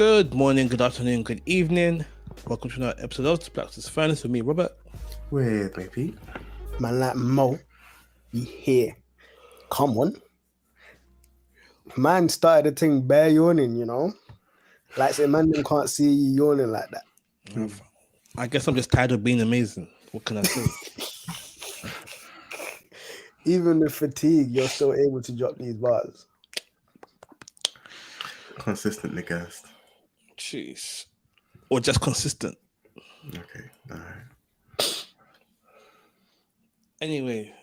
Good morning, good afternoon, good evening. Welcome to another episode of Blacksmith with me, Robert. Weird, baby. Man like Mo, be here. Come on. Man started the thing bare yawning, you know? Like say man them can't see you yawning like that. I guess I'm just tired of being amazing. What can I say? Even with fatigue, you're still able to drop these bars. Consistently gassed. Jeez. Or just consistent. Okay, all right. Anyway.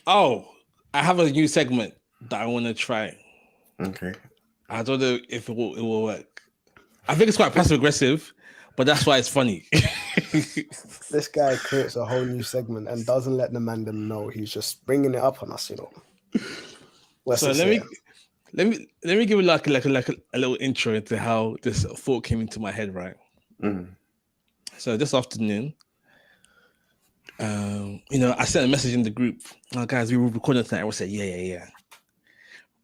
Oh, I have a new segment that I want to try. Okay. I don't know if it will work. I think it's quite passive aggressive, but that's why it's funny. This guy creates a whole new segment and doesn't let the man them know. He's just bringing it up on us, you know. So let me give you like a little intro into how this thought came into my head, right? Mm. So this afternoon, I sent a message in the group. Oh, guys, we were recording tonight. I said, yeah.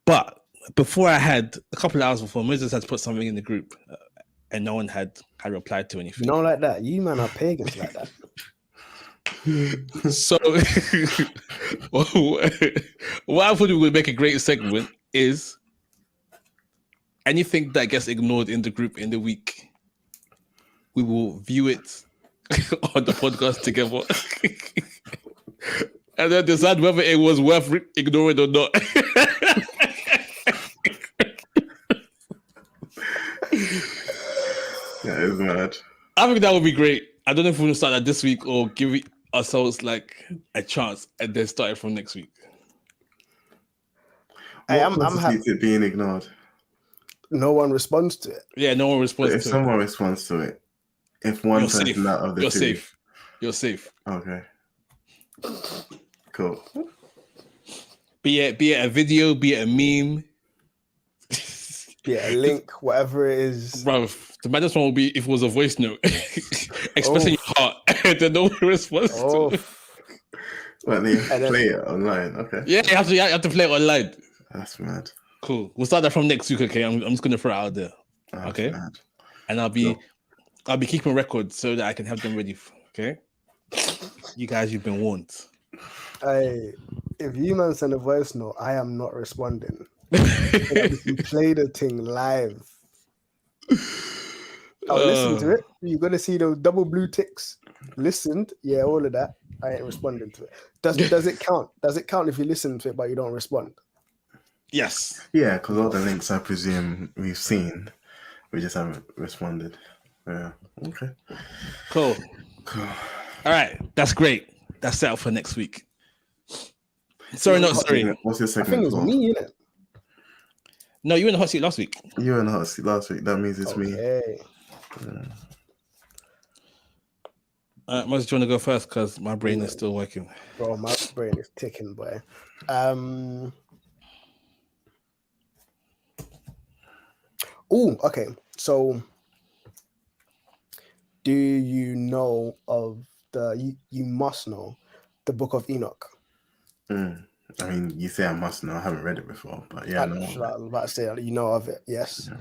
But before I had a couple of hours before, Moses had put something in the group, and no one had replied to anything. No, like that. You man are pagans like that. So what I thought we would make a great segment is anything that gets ignored in the group in the week, we will view it on the podcast together and then decide whether it was worth ignoring or not. That is mad. I think that would be great. I don't know if we'll start that this week or give ourselves like a chance and then start it from next week. What constitutes it being ignored? No one responds to it. Yeah, no one responds to it. If someone responds to it, if one person out of the you're two, safe. You're safe. Okay. Cool. Be it a video, be it a meme, be it a link, whatever it is. Bro, the maddest one would be if it was a voice note expressing your heart and then no one responds to it. But they play it online, okay? Yeah, you have to play it online. That's mad. Cool. We'll start that from next week, okay? I'm just gonna throw it out there. That's okay? Mad. And I'll be keeping records so that I can have them ready. Okay? You guys, you've been warned. If you man send a voice note, I am not responding. You play the thing live. I'll listen to it. You're gonna see those double blue ticks. Listened, yeah, all of that. I ain't responding to it. Does it count? Does it count if you listen to it but you don't respond? Yes. Yeah, because all the links I presume we've seen, we just haven't responded. Yeah. Okay. Cool. All right, that's great. That's set up for next week. Sorry. What's your second? I think it was me, innit? No, you were in the hot seat last week. You were in the hot seat last week. That means it's me. Yeah. Moses, do you want to go first? Because my brain is still working. Bro, my brain is ticking, boy. Okay. So, do you know of you must know the Book of Enoch? I mean, you say I must know. I haven't read it before, but yeah, I was about to say you know of it. Yes.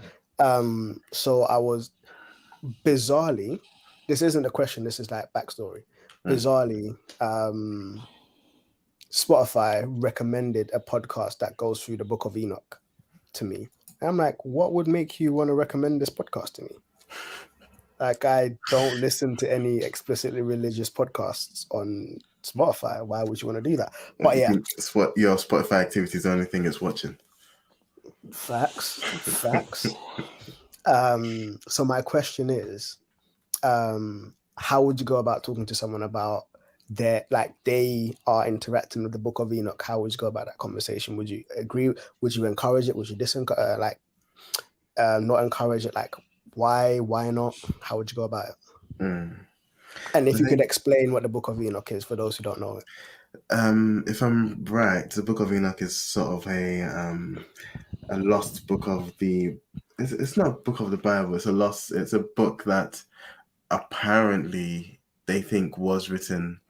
Yeah. So I was bizarrely. This isn't a question. This is like backstory. Bizarrely, Spotify recommended a podcast that goes through the Book of Enoch to me. And I'm like, what would make you want to recommend this podcast to me? Like, I don't listen to any explicitly religious podcasts on Spotify. Why would you want to do that? But yeah, it's what your Spotify activity is the only thing it's watching. Facts. So my question is, how would you go about talking to someone about they are interacting with the Book of Enoch? How would you go about that conversation? Would you agree? Would you encourage it? Would you not encourage it? Like, why not? How would you go about it? And if you could explain what the Book of Enoch is for those who don't know it. If I'm right, the Book of Enoch is sort of a lost book of the. It's not a book of the Bible. It's a book that apparently they think was written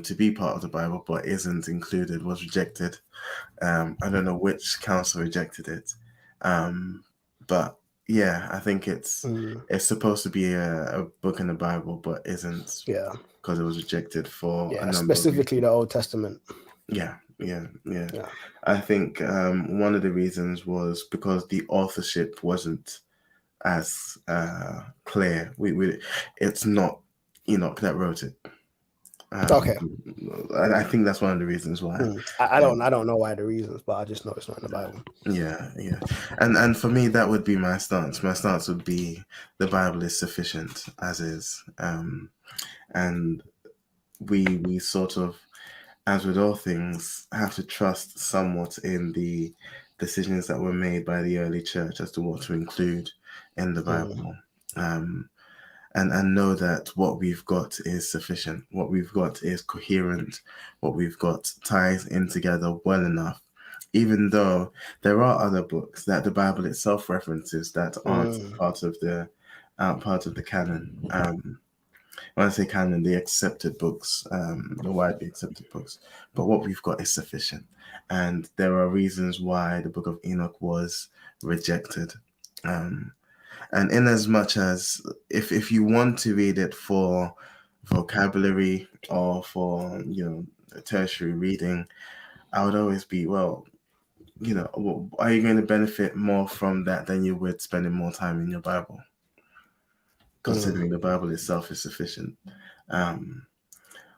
to be part of the Bible, but isn't included. Was rejected. I don't know which council rejected it, but Yeah, I think it's Mm, supposed to be a book in the Bible, but isn't, yeah, because it was rejected for a yeah, number of specifically reasons. the Old Testament. Yeah. Yeah. I think one of the reasons was because the authorship wasn't as clear. It's not Enoch that wrote it. Okay. I think that's one of the reasons why. I don't know why the reasons, but I just know it's not in the Bible. Yeah, and for me that would be my stance. My stance would be the Bible is sufficient as is, and we sort of, as with all things, have to trust somewhat in the decisions that were made by the early church as to what to include in the Bible. And know that what we've got is sufficient. What we've got is coherent. What we've got ties in together well enough. Even though there are other books that the Bible itself references that aren't part of the canon. When I say canon, the accepted books, the widely accepted books. But what we've got is sufficient. And there are reasons why the Book of Enoch was rejected. And in as much as if you want to read it for vocabulary or for tertiary reading, I would always be, well, are you going to benefit more from that than you would spending more time in your Bible, considering the Bible itself is sufficient?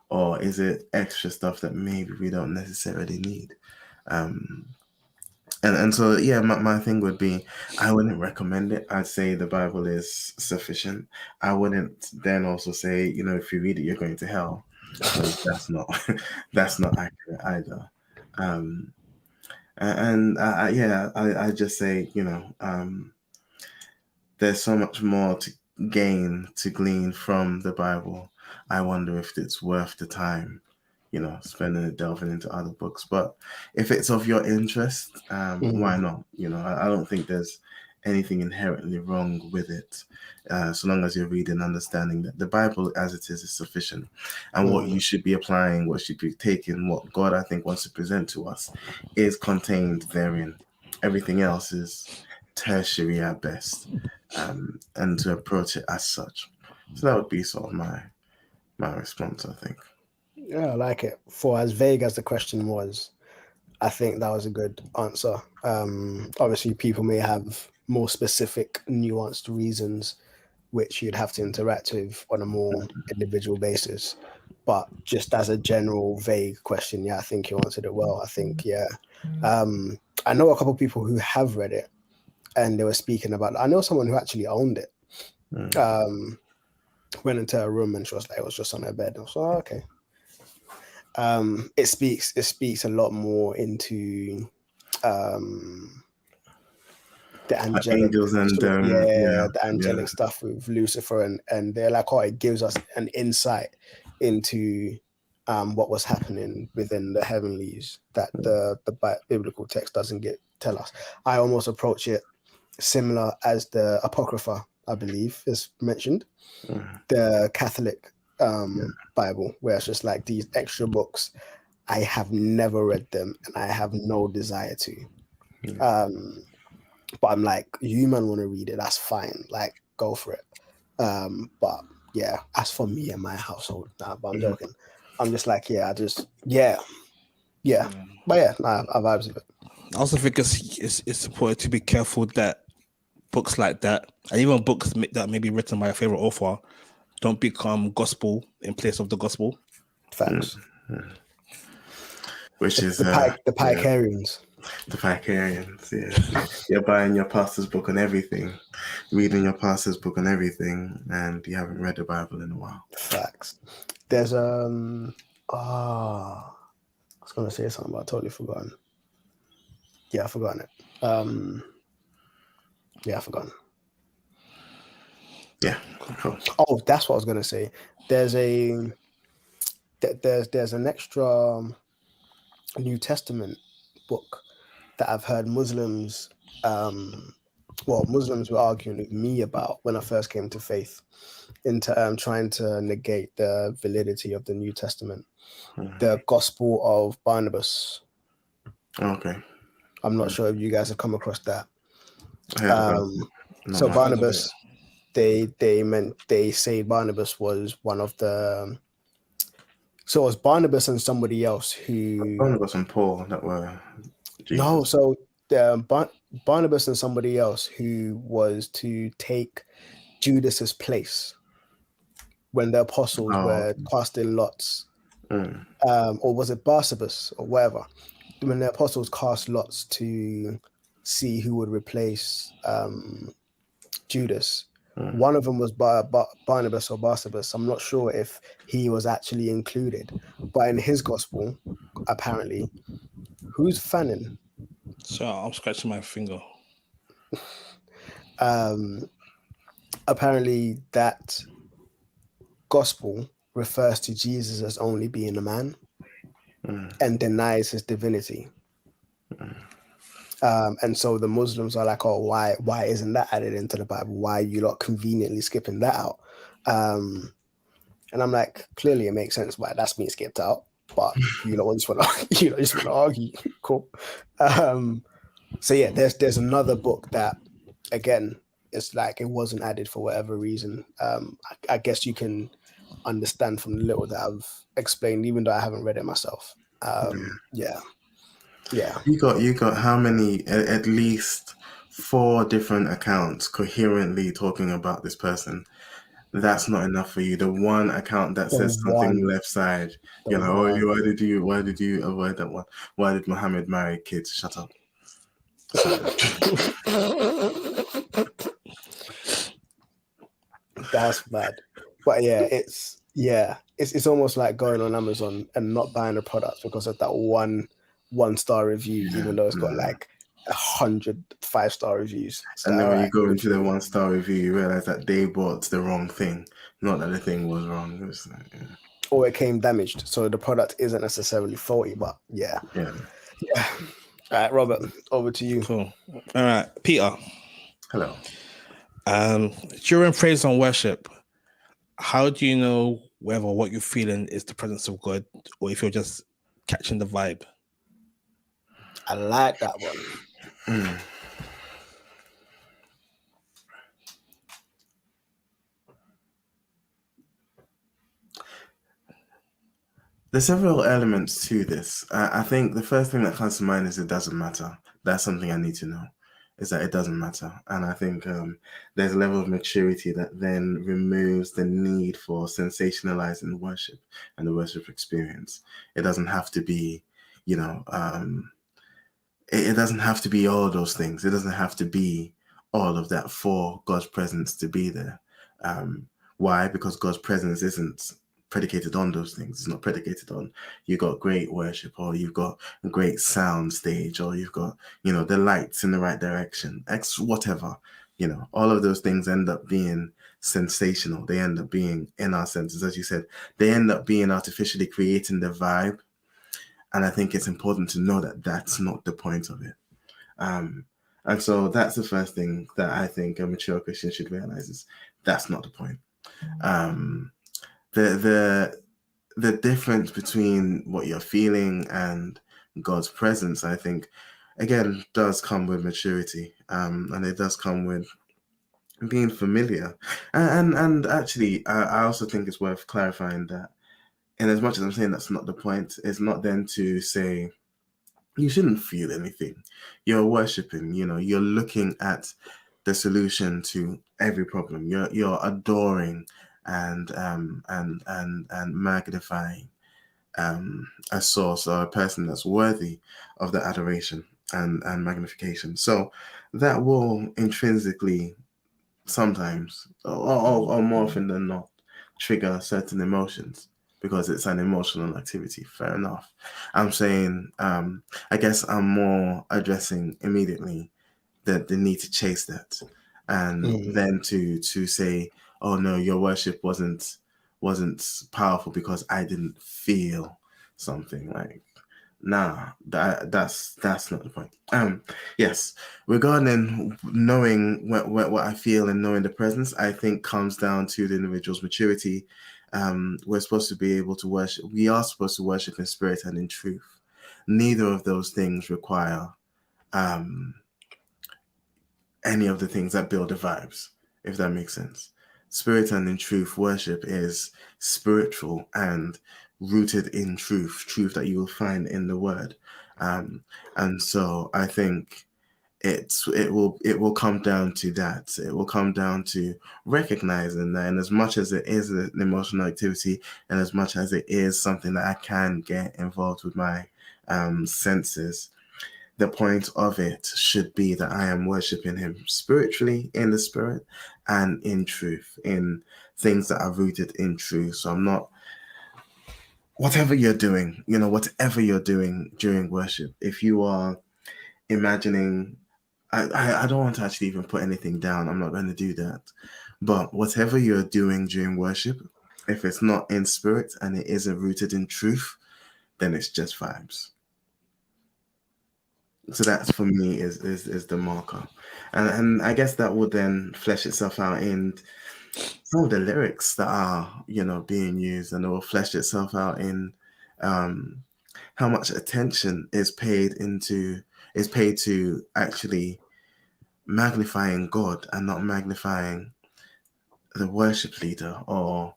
Or is it extra stuff that maybe we don't necessarily need? And so, yeah, my thing would be, I wouldn't recommend it. I'd say the Bible is sufficient. I wouldn't then also say, if you read it, you're going to hell, because that's not that's not accurate either. I just say, there's so much more to glean from the Bible. I wonder if it's worth the time, spending it delving into other books. But if it's of your interest, why not? I don't think there's anything inherently wrong with it, so long as you're reading, understanding that the Bible as it is sufficient, and what you should be applying, what should be taking, what God, I think, wants to present to us is contained therein. Everything else is tertiary at best, and to approach it as such. So that would be sort of my response, I think. Yeah, I like it. For as vague as the question was, I think that was a good answer. Obviously, people may have more specific, nuanced reasons which you'd have to interact with on a more individual basis. But just as a general vague question, yeah, I think you answered it well. I think, yeah. I know a couple of people who have read it, and they were speaking about. I know someone who actually owned it. Went into a room and she was like, it was just on her bed. I was like, oh, okay. It speaks a lot more into the angelic, angels and the angelic stuff with Lucifer, and they're like, oh, it gives us an insight into what was happening within the heavenlies that the biblical text doesn't tell us. I almost approach it similar as the Apocrypha, I believe, is mentioned, the Catholic Bible, where it's just like these extra books. I have never read them, and I have no desire to. But I'm like, you man want to read it, that's fine. Like, go for it. But yeah, as for me and my household, but I'm joking. I'm just like, yeah. But yeah, I vibes with it. I also think it's important to be careful that books like that, and even books that may be written by a favorite author, don't become gospel in place of the gospel. Facts. Which is the Picarians. The Picarians, yeah. You're buying your pastor's book on everything, reading your pastor's book on everything, and you haven't read the Bible in a while. Facts. There's I was gonna say something, but I totally forgotten. Yeah, I've forgotten it. Yeah, I've forgotten. Yeah, cool. Oh, that's what I was gonna say. There's an extra New Testament book that I've heard Muslims Muslims were arguing with me about when I first came to faith, into trying to negate the validity of the New Testament. The Gospel of Barnabas. Okay. I'm not sure if you guys have come across that. Not So much. I've heard of Barnabas, they say Barnabas was one of the. So it was Barnabas and somebody else who. Barnabas and Paul that were No, Jesus. so the Barnabas and somebody else who was to take Judas's place when the apostles Oh, were casting lots, mm, or was it Barsabas or whatever? When the apostles cast lots to see who would replace Judas. mm. One of them was Barnabas or Barsabas. I'm not sure if he was actually included, but in his gospel, apparently, who's Fannin? So I'm scratching my finger. Apparently, that gospel refers to Jesus as only being a man and denies his divinity. And so the Muslims are like, oh, why isn't that added into the Bible? Why are you not conveniently skipping that out? And I'm like, clearly it makes sense why that's being skipped out, but you know, just want to just want to argue. Cool. So yeah, there's another book that, again, it's like it wasn't added for whatever reason. I guess you can understand from the little that I've explained, even though I haven't read it myself. Yeah. You got how many? At least 4 different accounts coherently talking about this person. That's not enough for you. The one account that The says something one, left side, the you're like, oh, one. why did you avoid that one? Why did Muhammad marry kids? Shut up. Sorry. That's bad. But it's almost like going on Amazon and not buying a product because of that one star review, even though it's got like 100 5-star reviews. It's And like, then all when you right, go good into for the you. 1-star review, you realize that they bought the wrong thing, not that the thing was wrong. It was like, Or it came damaged, so the product isn't necessarily faulty. But yeah. yeah. All right, Robert, over to you. Cool. All right, Peter. Hello. During praise and worship, how do you know whether what you're feeling is the presence of God or if you're just catching the vibe? I like that one. There's several elements to this. I think the first thing that comes to mind is it doesn't matter. That's something I need to know, is that it doesn't matter. And I think there's a level of maturity that then removes the need for sensationalizing worship and the worship experience. It doesn't have to be, you know, it doesn't have to be all those things. It doesn't have to be all of that for God's presence to be there. Why? Because God's presence isn't predicated on those things. It's not predicated on you got great worship or you've got a great sound stage or you've got, the lights in the right direction, whatever. All of those things end up being sensational. They end up being in our senses, as you said, they end up being artificially creating the vibe. And I think it's important to know that that's not the point of it. And so that's the first thing that I think a mature Christian should realize is that's not the point. The difference between what you're feeling and God's presence, I think, again, does come with maturity. And it does come with being familiar. And actually, I also think it's worth clarifying that, and as much as I'm saying that's not the point, it's not then to say you shouldn't feel anything. You're worshiping, you're looking at the solution to every problem. You're adoring and magnifying a source or a person that's worthy of the adoration and magnification. So that will intrinsically sometimes or more often than not trigger certain emotions because it's an emotional activity. Fair enough. I'm saying I guess I'm more addressing immediately the need to chase that and then to say, oh no, your worship wasn't powerful because I didn't feel something. Like, nah, that's not the point. Yes, regarding knowing what I feel and knowing the presence, I think comes down to the individual's maturity. We're supposed to be able to worship. We are supposed to worship in spirit and in truth. Neither of those things require any of the things that build the vibes, if that makes sense. Spirit and in truth worship is spiritual and rooted in truth that you will find in the word. And so I think it will come down to that. It will come down to recognizing that, and as much as it is an emotional activity, and as much as it is something that I can get involved with my senses, the point of it should be that I am worshiping him spiritually, in the spirit, and in truth, in things that are rooted in truth. So I'm not, whatever you're doing, whatever you're doing during worship, if you are imagining, I don't want to actually even put anything down. I'm not going to do that. But whatever you're doing during worship, if it's not in spirit and it isn't rooted in truth, then it's just vibes. So that's, for me, is the marker. And I guess that would then flesh itself out in some of the lyrics that are, being used, and it will flesh itself out in how much attention is paid to actually magnifying God and not magnifying the worship leader or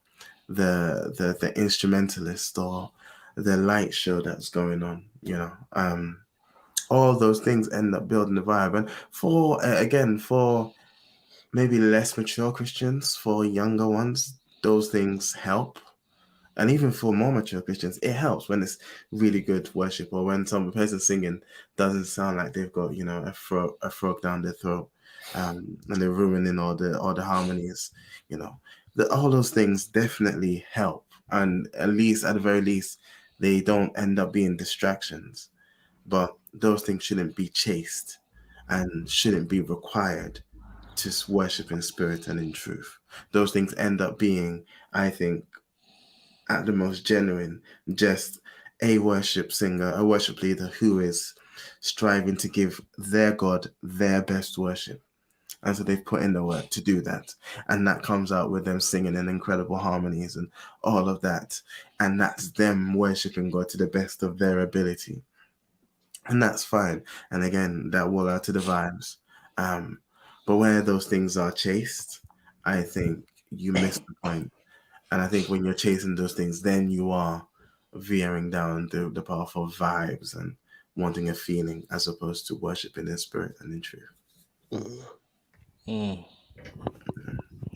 the instrumentalist or the light show that's going on. All those things end up building the vibe. And for maybe less mature Christians, for younger ones, those things help. And even for more mature Christians, it helps when it's really good worship, or when some person singing doesn't sound like they've got, a frog down their throat, and they're ruining all the harmonies. All those things definitely help, and at the very least, they don't end up being distractions. But those things shouldn't be chased and shouldn't be required to worship in spirit and in truth. Those things end up being, I think, at the most genuine, just a worship singer, a worship leader who is striving to give their God their best worship. And so they've put in the work to do that. And that comes out with them singing in incredible harmonies and all of that. And that's them worshiping God to the best of their ability. And that's fine. And again, that will add to the vibes. But where those things are chased, I think you miss the point. And I think when you're chasing those things, then you are veering down the path of vibes and wanting a feeling, as opposed to worshiping in spirit and in truth.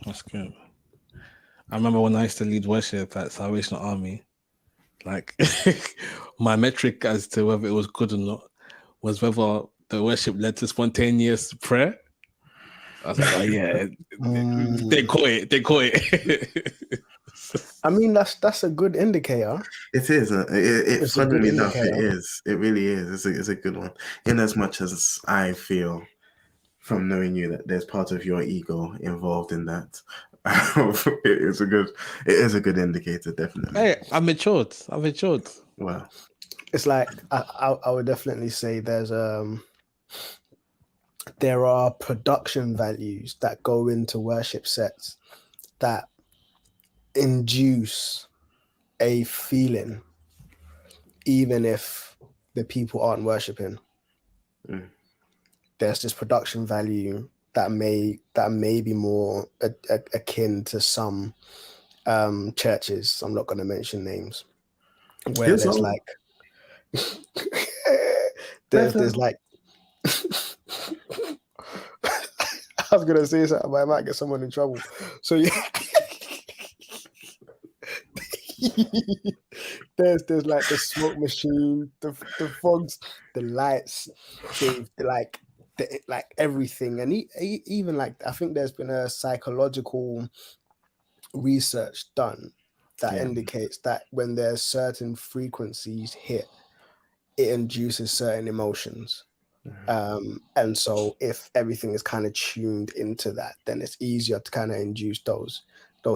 That's good. I remember when I used to lead worship at Salvation Army, like my metric as to whether it was good or not was whether the worship led to spontaneous prayer. I was like, oh yeah, they caught it. I mean, that's a good indicator. It is. It funnily enough, it is. It really is. It's a good one. In as much as I feel, from knowing you, that there's part of your ego involved in that, it is a good indicator, definitely. Hey, I've matured. Wow. It's like I would definitely say there are production values that go into worship sets that induce a feeling, even if the people aren't worshiping. There's this production value that may be more akin to some churches. I'm not going to mention names, where there's like there's like I was gonna say something, but I might get someone in trouble. So yeah, there's like the smoke machine, the fogs, the lights, like everything, and even like I think there's been a psychological research done that indicates that when there's certain frequencies hit, it induces certain emotions. And so if everything is kind of tuned into that, then it's easier to kind of induce those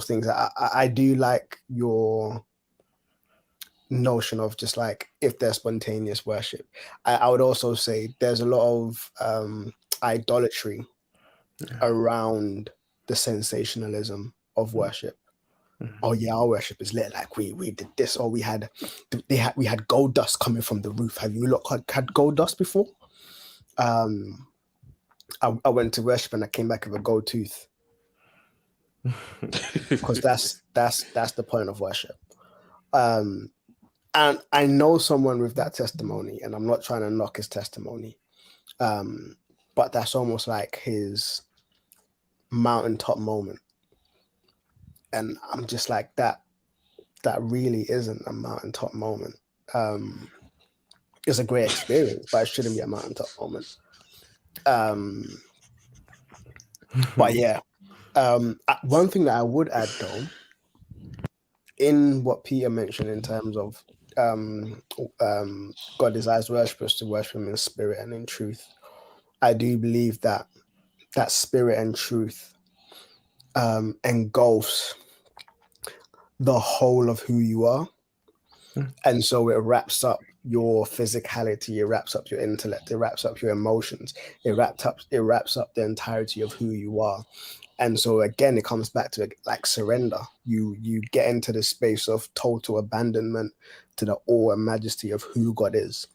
things. I do like your notion of just like, if there's spontaneous worship. I would also say there's a lot of idolatry around the sensationalism of worship. Oh yeah, our worship is lit. Like we did this, or we had gold dust coming from the roof. Have you had gold dust before? I went to worship and I came back with a gold tooth. Because that's the point of worship. And I know someone with that testimony, and I'm not trying to knock his testimony, but that's almost like his mountaintop moment. And I'm just like, that really isn't a mountaintop moment. It's a great experience, but it shouldn't be a mountaintop moment. But yeah, one thing that I would add though, in what Peter mentioned in terms of God desires worshippers to worship him in spirit and in truth, I do believe that spirit and truth engulfs the whole of who you are. And so it wraps up your physicality, it wraps up your intellect, it wraps up your emotions, it wraps up the entirety of who you are. And so again, it comes back to like surrender. You get into the space of total abandonment to the awe and majesty of who God is.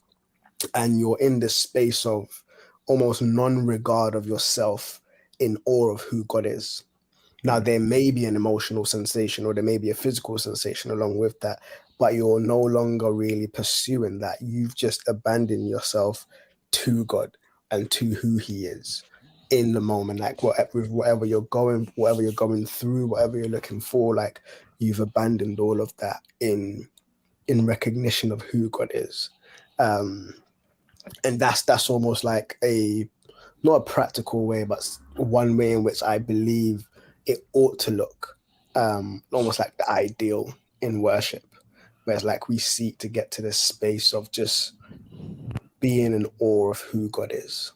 And you're in this space of almost non-regard of yourself, in awe of who God is. Now, there may be an emotional sensation or there may be a physical sensation along with that, but you're no longer really pursuing that. You've just abandoned yourself to God and to who he is in the moment. Like whatever you're going through, whatever you're looking for, like you've abandoned all of that in recognition of who God is. And that's almost like not a practical way, but one way in which I believe it ought to look, almost like the ideal in worship, where it's like we seek to get to this space of just being in awe of who God is,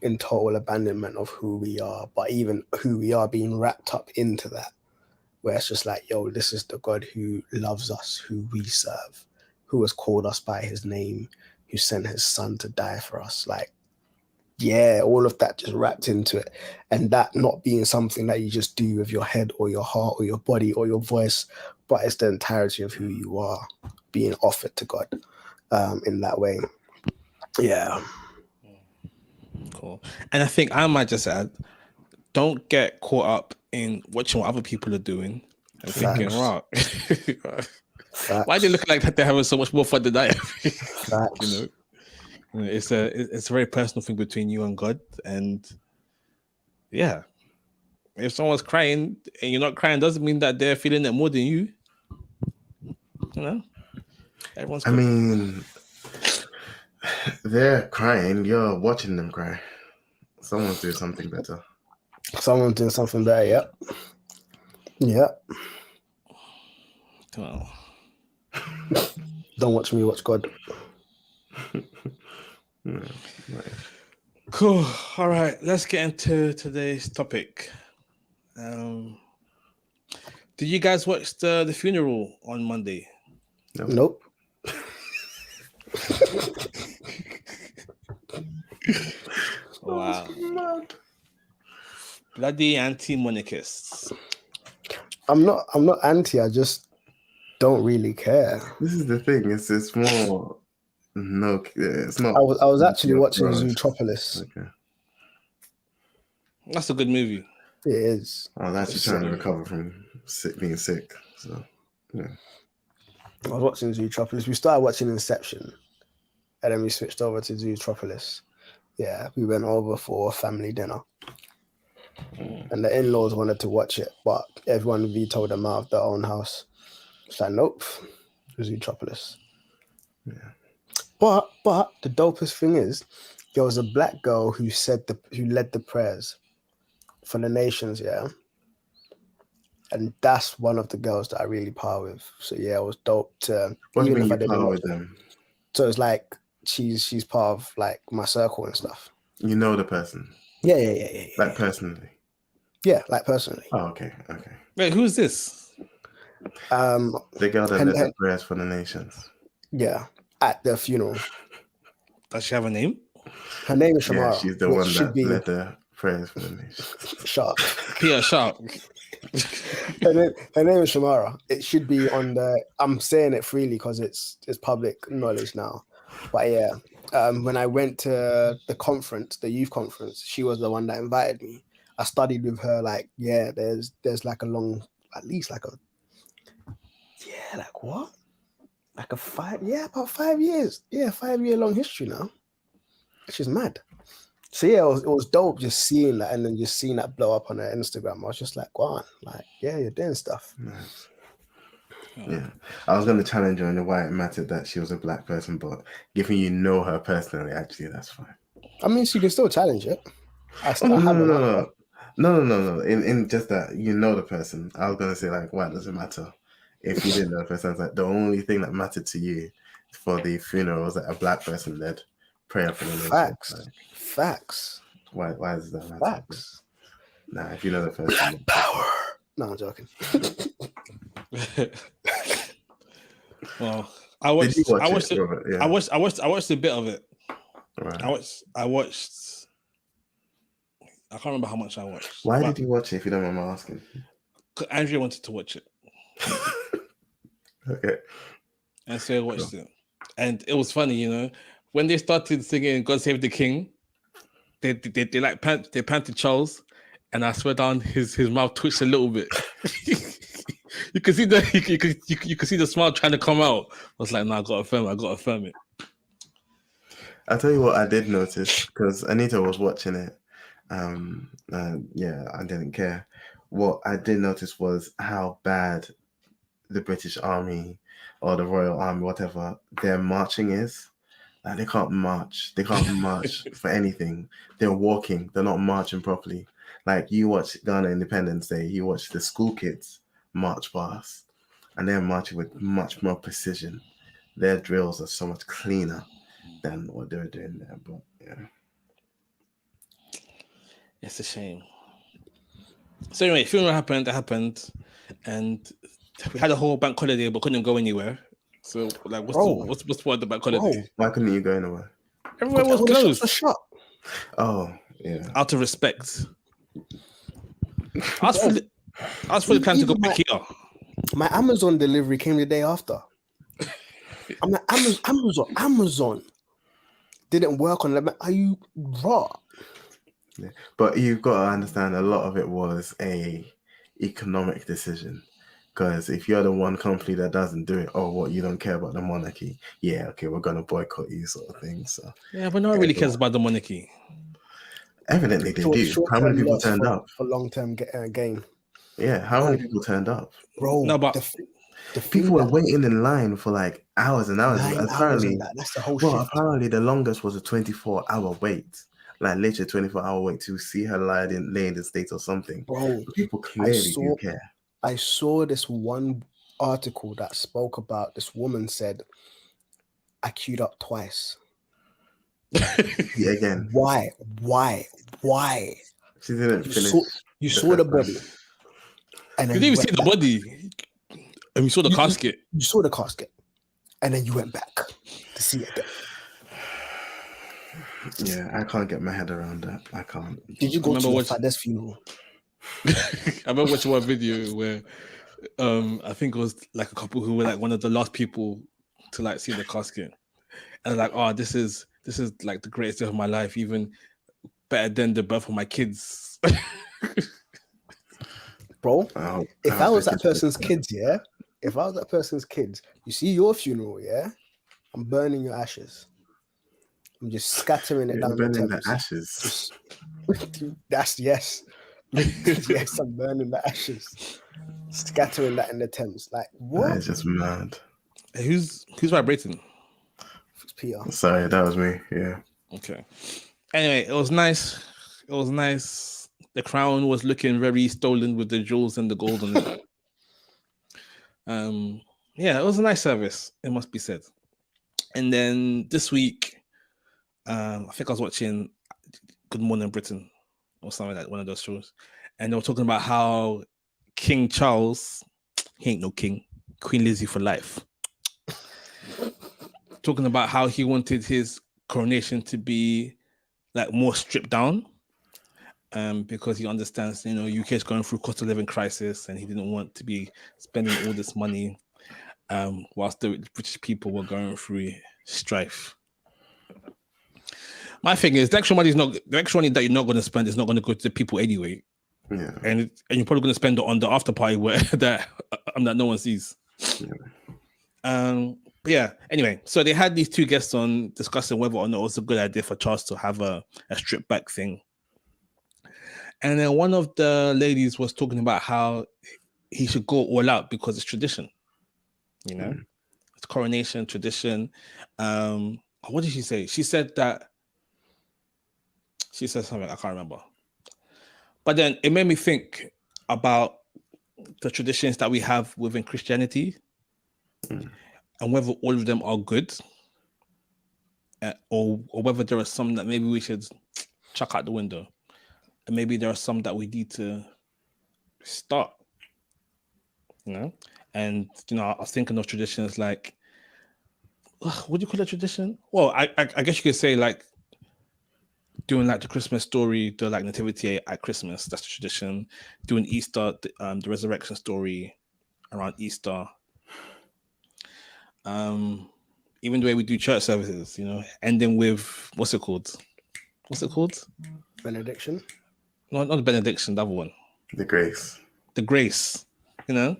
in total abandonment of who we are, but even who we are being wrapped up into that, where it's just like, yo, this is the God who loves us, who we serve, who has called us by his name, who sent his son to die for us. Like, yeah, all of that just wrapped into it. And that not being something that you just do with your head or your heart or your body or your voice, but it's the entirety of who you are being offered to God in that way. Yeah. Cool. And I think I might just add, don't get caught up in watching what other people are doing and thinking, wow, why do they look like that they're having so much more fun than I am? You know, it's a very personal thing between you and God. And yeah, if someone's crying and you're not crying, doesn't mean that they're feeling it more than you. You know, everyone's good. I mean, they're crying, you're watching them cry. Someone's doing something better. Someone's doing something better, yep. Yep. Oh. Don't watch me, watch God. Cool. All right, let's get into today's topic. Did you guys watch the funeral on Monday? Nope. Wow. Bloody anti-monarchists. I'm not anti, I just don't really care. This is the thing, it's more it's not. I was actually watching Zootropolis. Okay. That's a good movie. It is. I was actually trying to recover from being sick. So yeah. I was watching Zootropolis. We started watching Inception and then we switched over to Zootropolis. Yeah, we went over for a family dinner. And the in-laws wanted to watch it, but everyone vetoed them out of their own house. It's like, nope, Zootropolis. Yeah. But the dopest thing is, there was a black girl who led the prayers for the nations, yeah. And that's one of the girls that I really power with. So yeah, it was dope to. What do you mean if I you didn't power watch with them? So it's like she's part of like my circle and stuff. You know the person? Yeah. Like personally? Yeah, like personally. Oh, okay. Wait, who's this? The girl that led the prayers for the nations. Yeah, at the funeral. Does she have a name? Her name is Shamara. Yeah, she's the one that led the prayers for the nations. Sharp. Peter Sharp. Her name is Shamara. It should be on the. I'm saying it freely because it's public knowledge now. But yeah, When I went to the conference, the youth conference, she was the one that invited me. I studied with her. Like, yeah, there's like a long, at least like a, yeah, like what? Like about 5 years. Yeah, 5 year long history now. She's mad. So yeah, it was dope just seeing that and then just seeing that blow up on her Instagram. I was just like, go on, like, yeah, you're doing stuff. Nice. Yeah, I was going to challenge her on why it mattered that she was a black person, but given you know her personally, actually, that's fine. I mean, she can still challenge it. I Oh, no, have no, an no, answer. no. In just that you know the person. I was going to say, like, why does it matter if you didn't know the person? It's like the only thing that mattered to you for the funeral was that a black person led prayer for the nation. Facts. Like, Facts. why does that matter? Facts. Nah, if you know the person. Black power. No, I'm joking. Well, I watched. Did you watch I watched it, it. Robert? Yeah. I watched a bit of it. Right. I watched. I can't remember how much I watched. Why did you watch it? If you don't mind my asking. Andrea wanted to watch it. Okay. And so I watched it. And it was funny, you know, when they started singing "God Save the King," they panted Charles, and I swear down his mouth twitched a little bit. You could see you could see the smile trying to come out. I was like, "No, I gotta affirm it." I'll tell you what I did notice, because Anita was watching it. Yeah, I didn't care. What I did notice was how bad the British Army or the Royal Army, whatever, their marching is. Like, they can't march. They can't march for anything. They're walking. They're not marching properly. Like, you watch Ghana Independence Day, you watch the school kids march past, and they're marching with much more precision. Their drills are so much cleaner than what they're doing there. But yeah. It's a shame. So anyway, funeral happened, and we had a whole bank holiday, but couldn't go anywhere. So like, what's the point of the bank holiday? Why couldn't you go anywhere? Everywhere was closed. The shop. Oh, yeah. Out of respect. I was fully planning to go back here. My Amazon delivery came the day after. I'm like, Amazon didn't work on them. Are you raw? Yeah. But you've got to understand, a lot of it was a economic decision. Because if you're the one company that doesn't do it, oh, what, you don't care about the monarchy? Yeah, okay, we're gonna boycott you, sort of thing. So yeah, but no one really cares about the monarchy. Evidently they do. How many people turned up for long-term gain? Yeah, how many people turned up, bro? No, but the people were waiting in line for like hours and hours. Apparently, that's the whole shit. Apparently, the longest was a 24-hour wait. Like literally 24-hour wait to see her lay in the States or something. Bro, people clearly do care. I saw this one article that spoke about this woman said, I queued up twice. Yeah, again. Why? She didn't finish. You saw the body. And you didn't even see the body. And you saw the casket. You saw the casket. And then you went back to see it again. Yeah, I can't get my head around that. I can't. Did you go to your father's funeral? I remember watching one video where I think it was like a couple who were like one of the last people to like see the casket. And like, oh, this is like the greatest day of my life, even better than the birth of my kids. Bro, if I was that person's kids, yeah? If I was that person's kids, you see your funeral, yeah? I'm burning your ashes. I'm just scattering it down burning the ashes. That's yes. Yes, I'm burning the ashes. Scattering that in the Thames. Like, what? That is just mad. Who's vibrating? It's Peter. Sorry, that was me. Yeah. Okay. Anyway, it was nice. The crown was looking very stolen with the jewels and the gold on it. Yeah, it was a nice service, it must be said. And then this week, I think I was watching Good Morning Britain or something like one of those shows, and they were talking about how King Charles, he ain't no king, Queen Lizzie for life. Talking about how he wanted his coronation to be like more stripped down, because he understands, UK is going through cost of living crisis, and he didn't want to be spending all this money whilst the British people were going through strife. My thing is the extra money that you're not going to spend is not going to go to the people anyway. Yeah. And you're probably going to spend it on the after party where that no one sees. Yeah. But yeah. Anyway, so they had these two guests on discussing whether or not it was a good idea for Charles to have a strip back thing. And then one of the ladies was talking about how he should go all out because it's tradition. You know, it's coronation tradition. What did she say? She said something I can't remember. But then it made me think about the traditions that we have within Christianity and whether all of them are good or whether there are some that maybe we should chuck out the window. And maybe there are some that we need to start, you know? And, you know, I was thinking of traditions like, what do you call a tradition? Well, I guess you could say like doing like the Christmas story, the like nativity at Christmas, that's the tradition. Doing Easter, the resurrection story around Easter. Even the way we do church services, you know, ending with what's it called? Benediction. No, not the benediction, the other one. The grace. The grace, you know.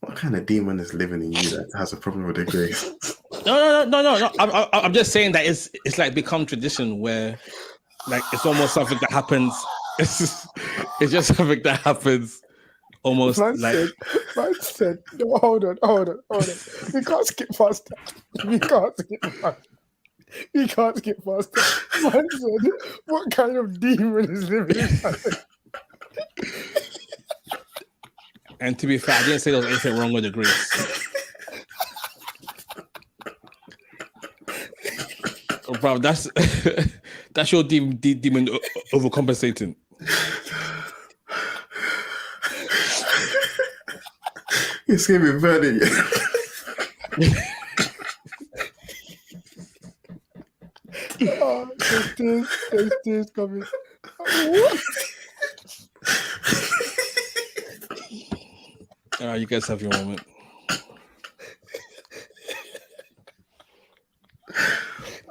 What kind of demon is living in you that has a problem with the grace? No. I'm just saying that it's like become tradition where like it's almost something that happens. It's just something that happens almost Man like. said, no, hold on. We can't skip past that. We can't skip past that. Man said, what kind of demon is living inside? And to be fair, I didn't say there was anything wrong with the grace. Oh, bro, that's your demon overcompensating. You see me burning. Oh, there's tears coming. What? All right, you guys have your moment.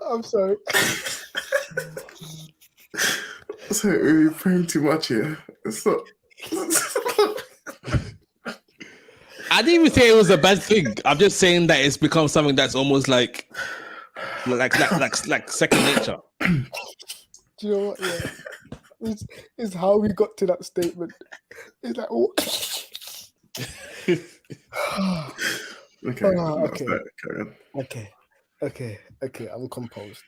I'm sorry. So we're praying too much here. It's not. I didn't even say it was a bad thing. I'm just saying that it's become something that's almost like second nature. Do you know what? Yeah, it's how we got to that statement. It's like, oh. Okay. I'm composed.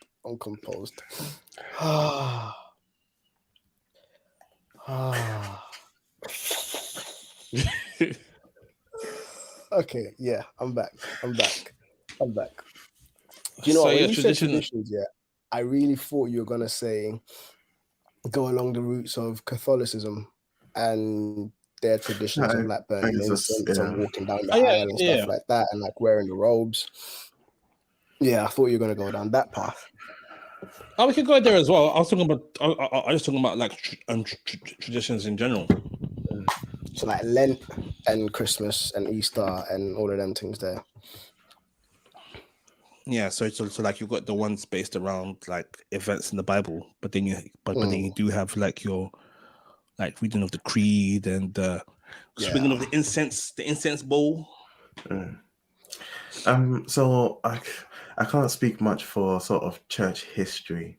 Okay, yeah, I'm back. Do you know what? When you said traditions, yeah, I really thought you were gonna say go along the roots of Catholicism and their traditions of like burning incense and walking down the aisle and stuff like that, and like wearing the robes. Yeah, I thought you were gonna go down that path. Oh, we could go there as well. I was talking about like traditions in general. So like Lent and Christmas and Easter and all of them things there. Yeah, so like you've got the ones based around like events in the Bible, but then you do have like your like reading of the creed and the swinging of the incense bowl. So I can't speak much for sort of church history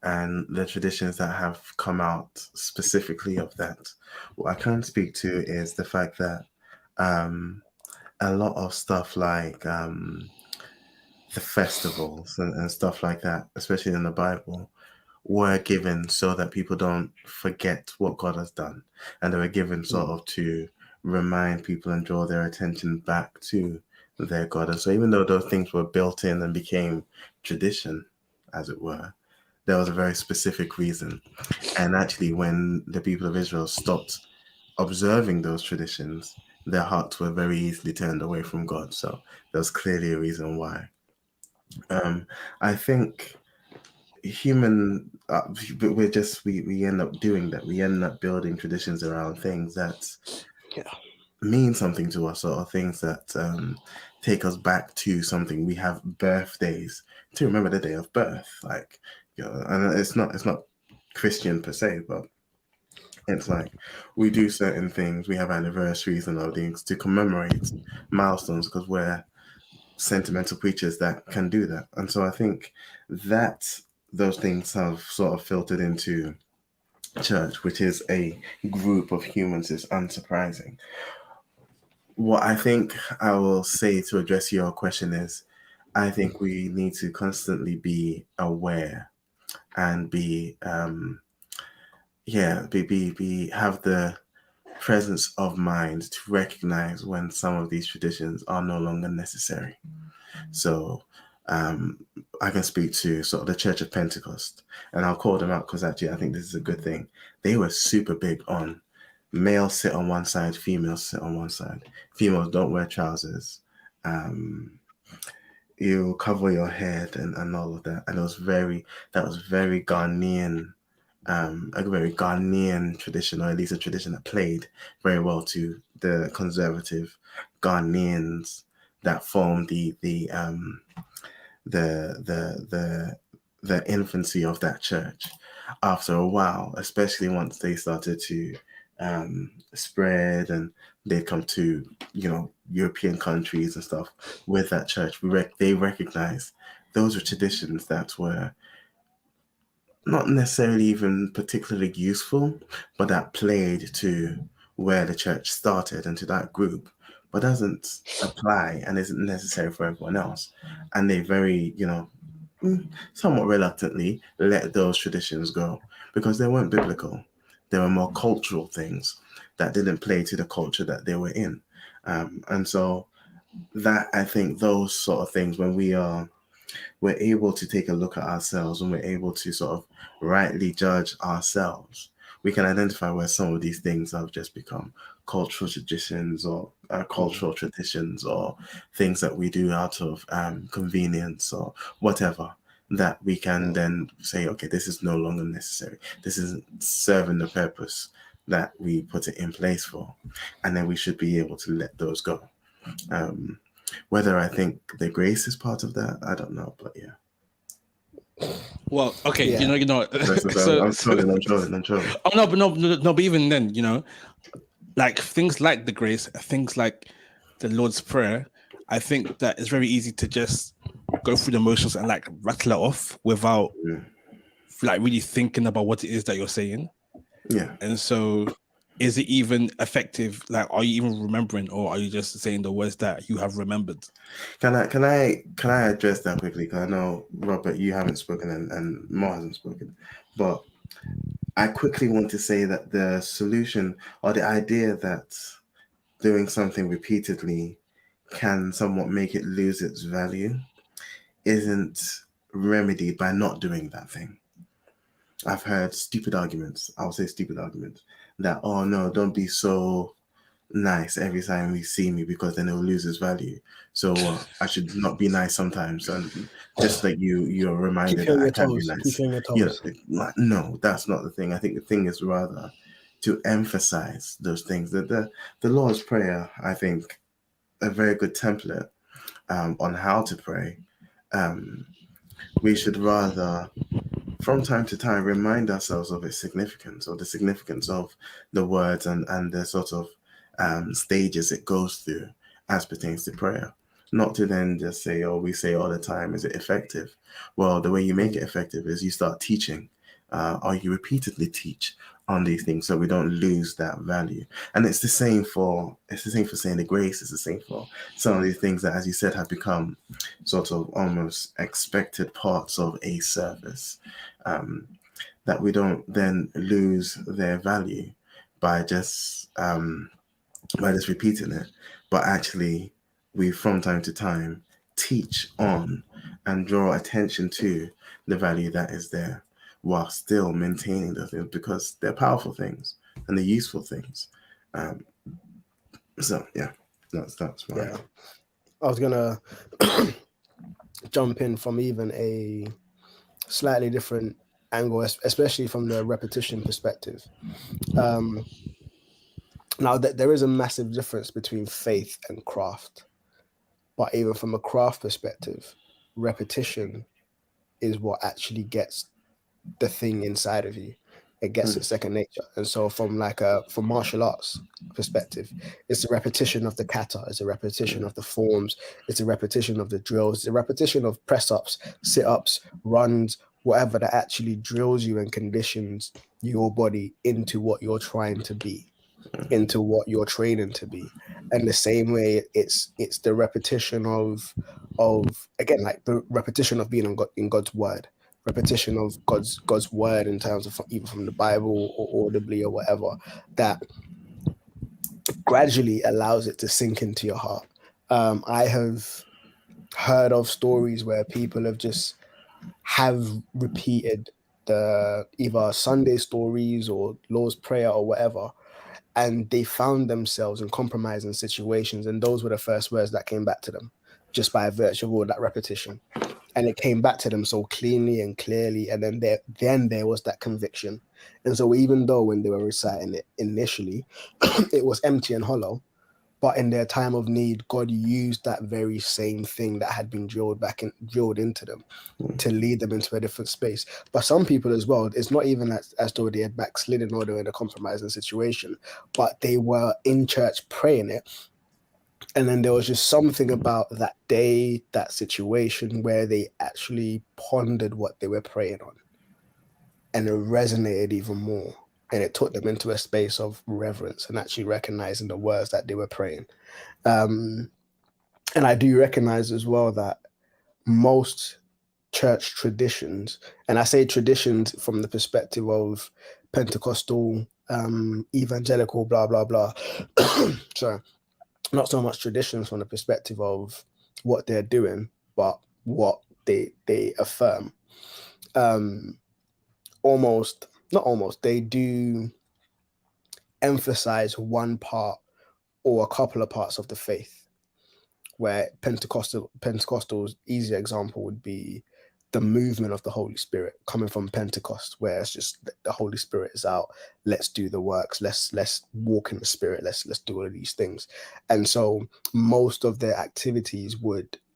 and the traditions that have come out specifically of that. What I can speak to is the fact that a lot of stuff like the festivals and stuff like that, especially in the Bible, were given so that people don't forget what God has done. And they were given sort of to remind people and draw their attention back to their God. And so even though those things were built in and became tradition, as it were, there was a very specific reason. And actually, when the people of Israel stopped observing those traditions, their hearts were very easily turned away from God. So there was clearly a reason why. I think we end up doing that. We end up building traditions around things that mean something to us, or things that take us back to something. We have birthdays to remember the day of birth, like and it's not Christian per se, but it's like we do certain things. We have anniversaries and other things to commemorate milestones because we're sentimental creatures that can do that. And so I think that those things have sort of filtered into church, which is a group of humans, is unsurprising. What I think I will say to address your question is I think we need to constantly be aware and be have the presence of mind to recognize when some of these traditions are no longer necessary. So I can speak to sort of the Church of Pentecost, and I'll call them out because actually I think this is a good thing. They were super big on males sit on one side, females sit on one side. Females don't wear trousers. You cover your head and all of that. And that was very Ghanaian, a very Ghanaian tradition, or at least a tradition that played very well to the conservative Ghanaians that formed the infancy of that church. After a while, especially once they started to spread and they come to European countries and stuff with that church, they recognized those were traditions that were not necessarily even particularly useful, but that played to where the church started and to that group, but doesn't apply and isn't necessary for everyone else. And they very, somewhat reluctantly let those traditions go because they weren't biblical. They were more cultural things that didn't play to the culture that they were in. And so that, I think those sort of things, when we're able to take a look at ourselves and we're able to sort of rightly judge ourselves, we can identify where some of these things have just become cultural traditions or cultural traditions or things that we do out of convenience or whatever, that we can then say, okay, this is no longer necessary. This isn't serving the purpose that we put it in place for. And then we should be able to let those go. Whether I think the grace is part of that, I don't know, but yeah. Well, okay, Yeah. I'm trolling. Oh no, but no, but even then, like things like the grace, things like the Lord's Prayer, I think that it's very easy to just go through the motions and like rattle it off without like really thinking about what it is that you're saying. Yeah. And so is it even effective? Like, are you even remembering, or are you just saying the words that you have remembered? Can I address that quickly? Because I know, Robert, you haven't spoken and Mo hasn't spoken, but I quickly want to say that the solution or the idea that doing something repeatedly can somewhat make it lose its value isn't remedied by not doing that thing. I've heard stupid arguments, that, oh no, don't be so nice every time you see me because then it'll lose its value. So I should not be nice sometimes, and just like you're reminded that I can be nice. Keep your toes. No, that's not the thing. I think the thing is rather to emphasize those things. That the Lord's Prayer, I think, a very good template on how to pray. We should rather, from time to time, remind ourselves of its significance, or the significance of the words and the sort of stages it goes through as pertains to prayer. Not to then just say, oh, we say all the time, is it effective? Well, the way you make it effective is you start teaching, or you repeatedly teach on these things so we don't lose that value. And it's the same for saying the grace. It's the same for some of these things that, as you said, have become sort of almost expected parts of a service, that we don't then lose their value by just repeating it, but actually we from time to time teach on and draw attention to the value that is there while still maintaining the things, because they're powerful things and they're useful things. So yeah, that's my Yeah. I was gonna jump in from even a slightly different angle, especially from the repetition perspective. Now that there is a massive difference between faith and craft, but even from a craft perspective, repetition is what actually gets the thing inside of you. It gets its second nature. And so from martial arts perspective, it's a repetition of the kata, it's a repetition of the forms, it's a repetition of the drills, it's a repetition of press-ups, sit-ups, runs, whatever that actually drills you and conditions your body into what you're trying to be, into what you're training to be. And the same way, it's the repetition of again, like the repetition of being in God's word, repetition of God's word in terms of even from the Bible or audibly or whatever, that gradually allows it to sink into your heart. I have heard of stories where people have repeated the either Sunday stories or Lord's Prayer or whatever, and they found themselves in compromising situations, and those were the first words that came back to them just by virtue of all that repetition. And it came back to them so cleanly and clearly, and then there was that conviction. And so even though when they were reciting it initially it was empty and hollow, but in their time of need, God used that very same thing that had been drilled into them to lead them into a different space. But some people as well, it's not even as though they had backslidden or they were in a compromising situation, but they were in church praying it. And then there was just something about that day, that situation, where they actually pondered what they were praying on. And it resonated even more. And it took them into a space of reverence and actually recognizing the words that they were praying. And I do recognize as well that most church traditions, and I say traditions from the perspective of Pentecostal, evangelical, blah, blah, blah. Sorry. Not so much traditions from the perspective of what they're doing, but what they affirm. They do emphasize one part or a couple of parts of the faith, where Pentecostals, easy example would be the movement of the Holy Spirit coming from Pentecost, where it's just the Holy Spirit is out. Let's do the works. Let's walk in the Spirit. Let's do all of these things. And so most of their activities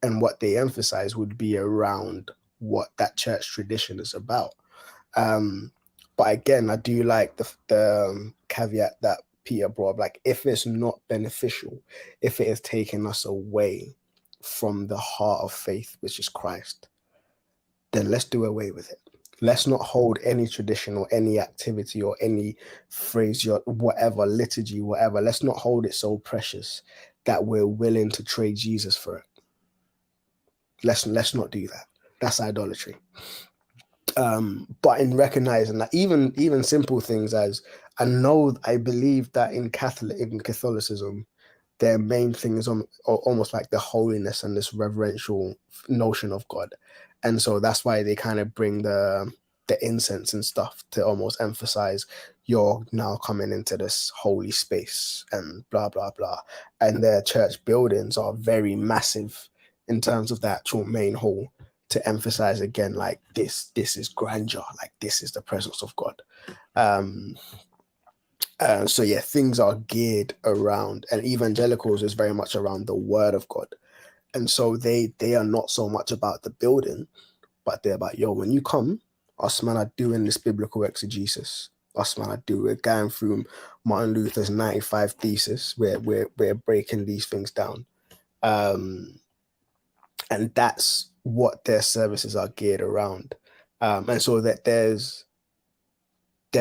and what they emphasize would be around what that church tradition is about. But again, I do like the caveat that Peter brought up, like if it's not beneficial, if it is taking us away from the heart of faith, which is Christ, then let's do away with it. Let's not hold any tradition or any activity or any phrase, whatever, liturgy, whatever. Let's not hold it so precious that we're willing to trade Jesus for it. Let's not do that. That's idolatry. But in recognizing that even simple things as I believe that in Catholicism, their main thing is almost like the holiness and this reverential notion of God. And so that's why they kind of bring the incense and stuff to almost emphasize you're now coming into this holy space and blah, blah, blah. And their church buildings are very massive in terms of the actual main hall, to emphasize again, like this is grandeur, like this is the presence of God. So yeah, things are geared around, and evangelicals is very much around the word of God. And so they are not so much about the building, but they're about, when you come, us man are doing this biblical exegesis. Us man we're going through Martin Luther's 95 thesis. We're breaking these things down. And that's what their services are geared around. And so that there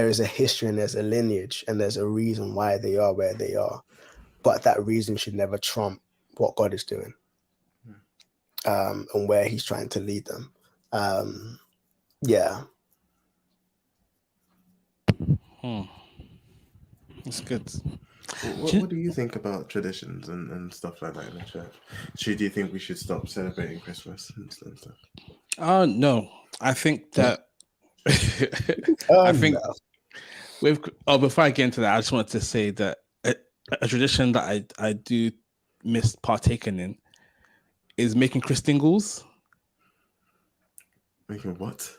is a history and there's a lineage and there's a reason why they are where they are. But that reason should never trump what God is doing, and where he's trying to lead them. Yeah. That's good. What do you think about traditions and stuff like that in the church? Do you think we should stop celebrating Christmas and stuff? No, I think that before I get into that, I just wanted to say that a tradition that I do miss partaking in is making Christingles. Making what?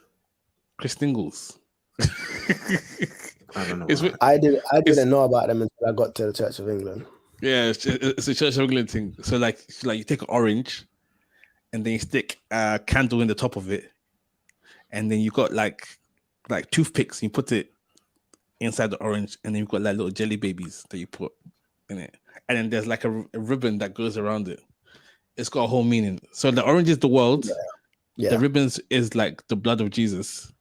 Christingles. I don't know. I didn't know about them until I got to the Church of England. Yeah, it's a Church of England thing. So like you take an orange, and then you stick a candle in the top of it, and then you got like like toothpicks. You put it inside the orange, and then you've got like little jelly babies that you put in it, and then there's like a ribbon that goes around it. It's got a whole meaning. So the orange is the world. Yeah. The ribbons is like the blood of Jesus.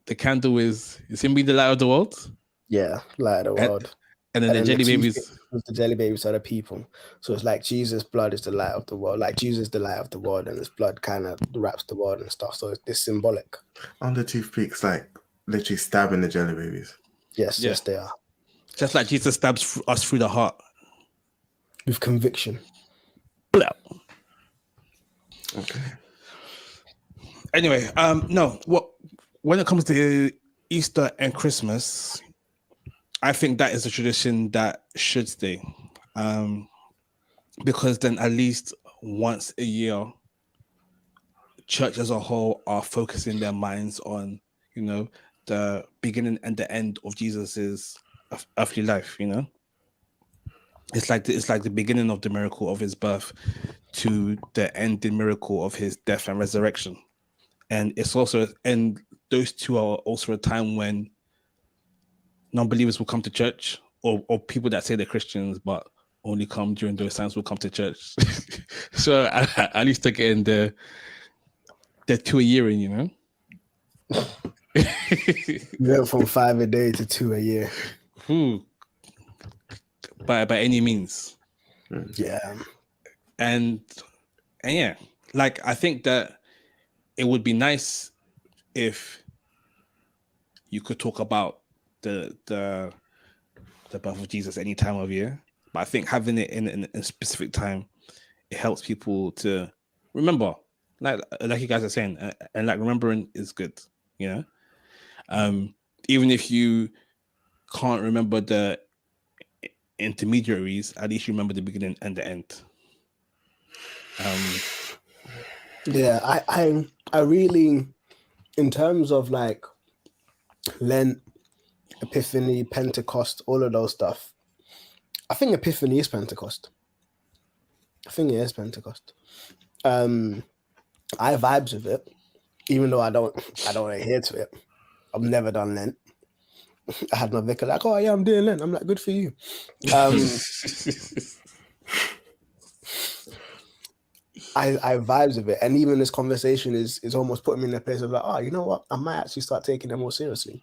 The candle is him be the light of the world. Yeah, light of the world. And then the jelly babies. The jelly babies are the people. So it's like Jesus' blood is the light of the world. Like Jesus is the light of the world, and his blood kind of wraps the world and stuff. So it's symbolic. On the toothpicks, like literally stabbing the jelly babies. Yes, yes, they are. Just like Jesus stabs us through the heart. With conviction. Blah. Okay. Anyway, no. When it comes to Easter and Christmas, I think that is a tradition that should stay, because then at least once a year, church as a whole are focusing their minds on, you know, the beginning and the end of Jesus's earthly life. You know, it's like the beginning of the miracle of his birth to the ending miracle of his death and resurrection. And it's also, and those two are also a time when non-believers will come to church, or people that say they're Christians but only come during those times will come to church. So at least they're getting the 2 a year in, you know. You went from 5 a day to 2 a year. By any means. Yeah. And yeah, like I think that it would be nice if you could talk about the birth of Jesus any time of year. But I think having it in a specific time, it helps people to remember. Like you guys are saying, and like remembering is good, you know. Even if you can't remember the intermediaries, at least you remember the beginning and the end. Yeah, I really, in terms of like Lent, Epiphany, Pentecost, all of those stuff, I think Epiphany is Pentecost. I think it is Pentecost. I have vibes with it, even though I don't adhere to it. I've never done Lent. I had my vicar like, oh yeah, I'm doing Lent. I'm like, good for you. I vibes with it, and even this conversation is almost putting me in a place of like, oh, you know what? I might actually start taking it more seriously,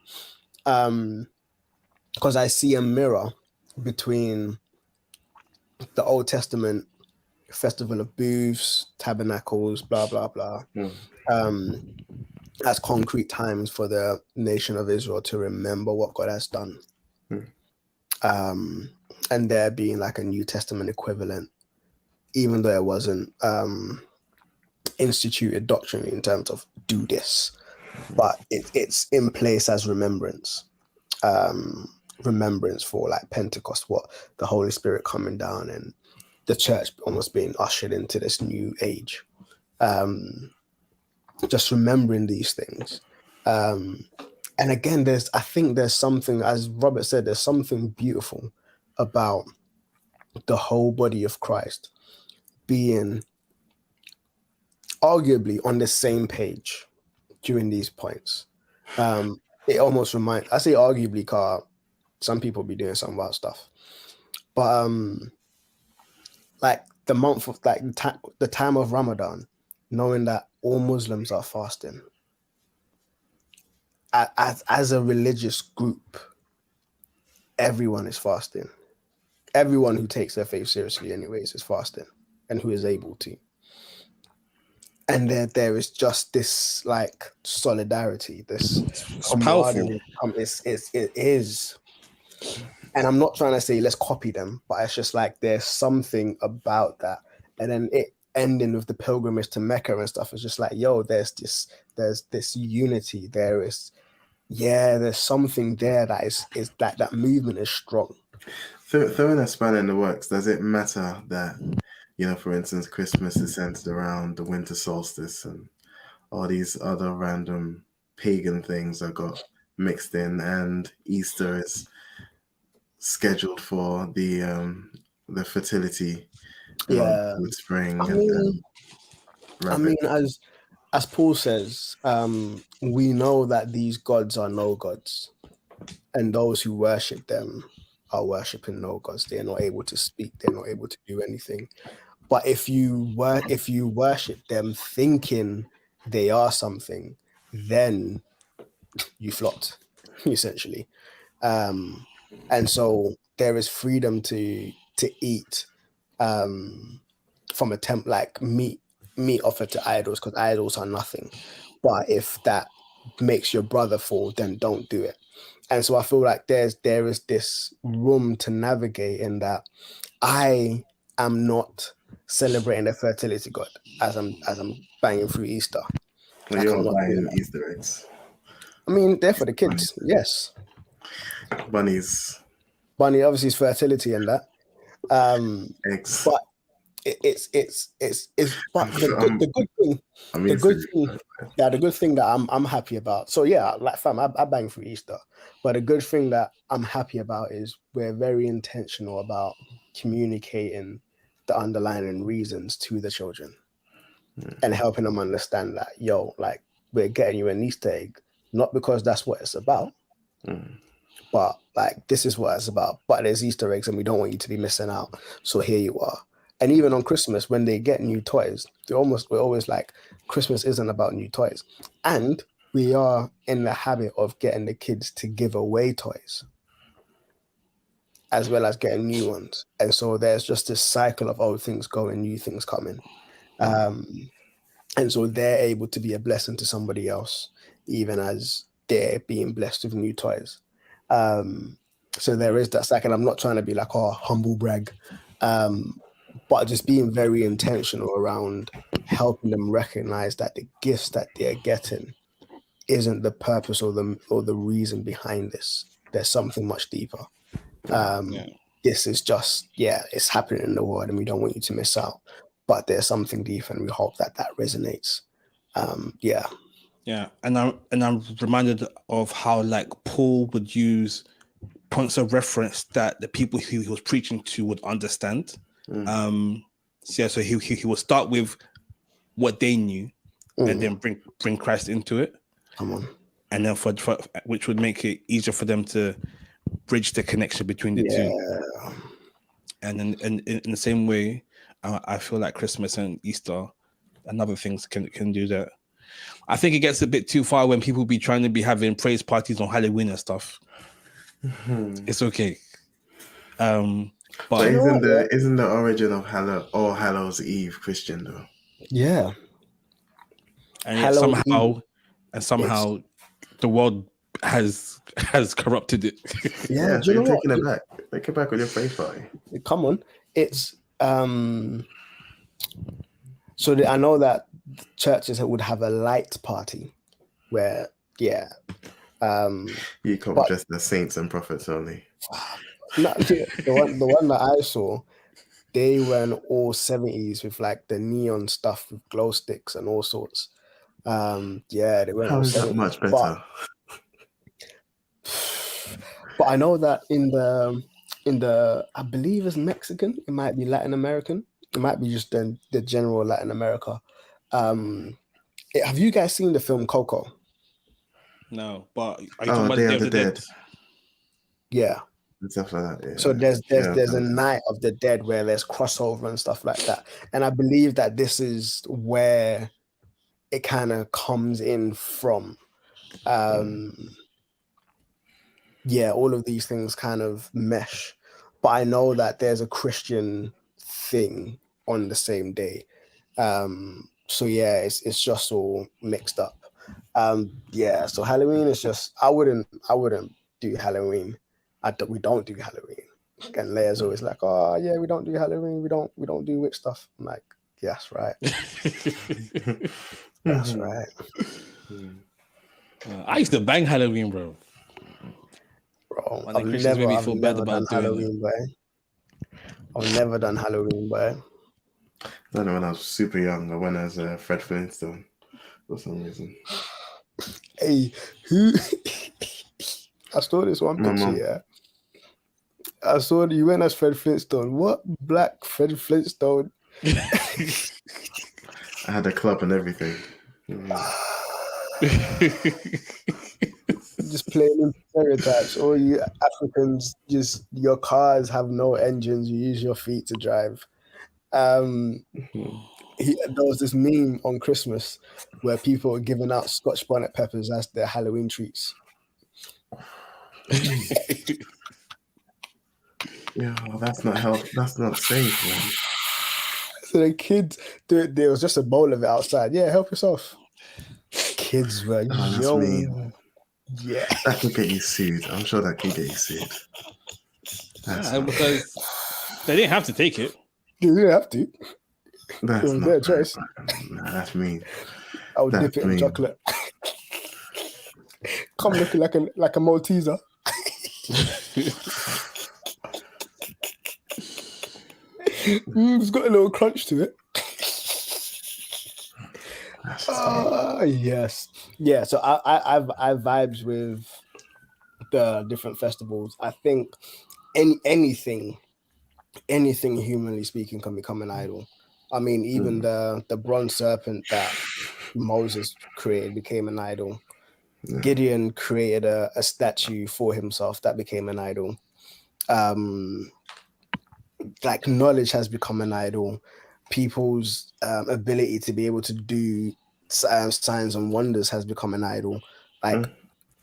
because I see a mirror between the Old Testament festival of booths, tabernacles, blah blah blah, as concrete times for the nation of Israel to remember what God has done, and there being like a New Testament equivalent, even though it wasn't instituted doctrinally in terms of do this, but it's in place as remembrance for like Pentecost, what the Holy Spirit coming down and the church almost being ushered into this new age. Just remembering these things. And again, I think there's something, as Robert said, there's something beautiful about the whole body of Christ being arguably on the same page during these points. It almost reminds, I say arguably because some people be doing some wild stuff, but like the month of like the time of Ramadan, knowing that all Muslims are fasting, as a religious group, everyone is fasting. Everyone who takes their faith seriously anyways is fasting, and who is able to. And there is just this like solidarity, this camaraderie. It is. And I'm not trying to say let's copy them, but it's just like there's something about that. And then it ending with the pilgrimage to Mecca and stuff is just like, yo, there's this unity. There's something there that is that movement is strong. Throwing a spanner in the works, does it matter that, you know, for instance, Christmas is centered around the winter solstice and all these other random pagan things that got mixed in, and Easter is scheduled for the fertility of spring? I mean, as Paul says, we know that these gods are no gods, and those who worship them are worshiping no gods. They're not able to speak. They're not able to do anything. But if you worship them thinking they are something, then you flopped, essentially. And so there is freedom to eat from a like meat offered to idols, because idols are nothing. But if that makes your brother fall, then don't do it. And so I feel like there is this room to navigate in that I am not celebrating the fertility god as I'm banging through Easter. Well, Like, you're I'm not doing buying that. Easter eggs, I mean, they're for the kids, yes. bunnies, Bunny obviously is fertility and that. eggs. But it's but the good thing, I'm the used good to thing, yeah, the good thing that I'm happy about. So yeah, like fam, I bang through Easter, but the good thing that I'm happy about is we're very intentional about communicating the underlying reasons to the children and helping them understand that, yo, like, we're getting you an Easter egg, not because that's what it's about, but like, this is what it's about. But there's Easter eggs and we don't want you to be missing out. So here you are. And even on Christmas, when they get new toys, we're always like, Christmas isn't about new toys. And we are in the habit of getting the kids to give away toys as well as getting new ones. And so there's just this cycle of old things going, new things coming. And so they're able to be a blessing to somebody else, even as they're being blessed with new toys. So there is that cycle. I'm not trying to be like, oh, humble brag, but just being very intentional around helping them recognize that the gifts that they're getting isn't the purpose or the reason behind this. There's something much deeper. This is just, it's happening in the world and we don't want you to miss out. But there's something deep and we hope that resonates. Yeah, and I'm reminded of how like Paul would use points of reference that the people who he was preaching to would understand. So he will start with what they knew, and then bring Christ into it. Come on. And then for which would make it easier for them to bridge the connection between the two. And then in the same way, I feel like Christmas and Easter and other things can do that. I think it gets a bit too far when people be trying to be having praise parties on Halloween and stuff. It's okay. But isn't the origin of All Hallows Eve Christian though? Yeah. And yet somehow the world has corrupted it. Yeah, so you're taking it back. Take it back with your praise party. Come on. It's so I know that churches would have a light party where you come just the saints and prophets only. No, the one that I saw, they were in all 70s with like the neon stuff with glow sticks and all sorts. They went. How is that much better? But I know that in the I believe it's Mexican, it might be Latin American, it might be just the general Latin America. Have you guys seen the film Coco? No, but are you talking about Day of the Dead? Yeah. And stuff like that. Yeah. So there's a Night of the Dead where there's crossover and stuff like that. And I believe that this is where it kind of comes in from. All of these things kind of mesh. But I know that there's a Christian thing on the same day. It's just all mixed up. So Halloween is just, I wouldn't do Halloween. We don't do Halloween. And Leia's always like, oh yeah, we don't do Halloween. We don't do witch stuff. I'm like, yes, right. That's right. I used to bang Halloween, bro. I've never done Halloween, boy. I've never done Halloween, boy. I don't know, when I was super young, I went as Fred Flintstone for some reason. Hey, who? I saw this one picture, yeah. I saw you went as Fred Flintstone. What black Fred Flintstone? I had a club and everything. Just playing in stereotypes. All you Africans, just your cars have no engines. You use your feet to drive. There was this meme on Christmas where people were giving out Scotch bonnet peppers as their Halloween treats. Yeah, that's not health. That's not safe, man. So the kids, there was just a bowl of it outside. Yeah, help yourself. Kids were That's young. mean. Yeah. That could get you sued. I'm sure that can get you sued. Because they didn't have to take it. You didn't have to. That's It was not their fair. choice. Nah, that's mean. I would That's dip it in mean. chocolate. Come looking like a Malteser. It's got a little crunch to it. Yes. Yeah, so I vibes with the different festivals. I think anything humanly speaking can become an idol. I mean, even the bronze serpent that Moses created became an idol. Gideon created a statue for himself that became an idol. Like knowledge has become an idol. People's ability to be able to do signs and wonders has become an idol. Like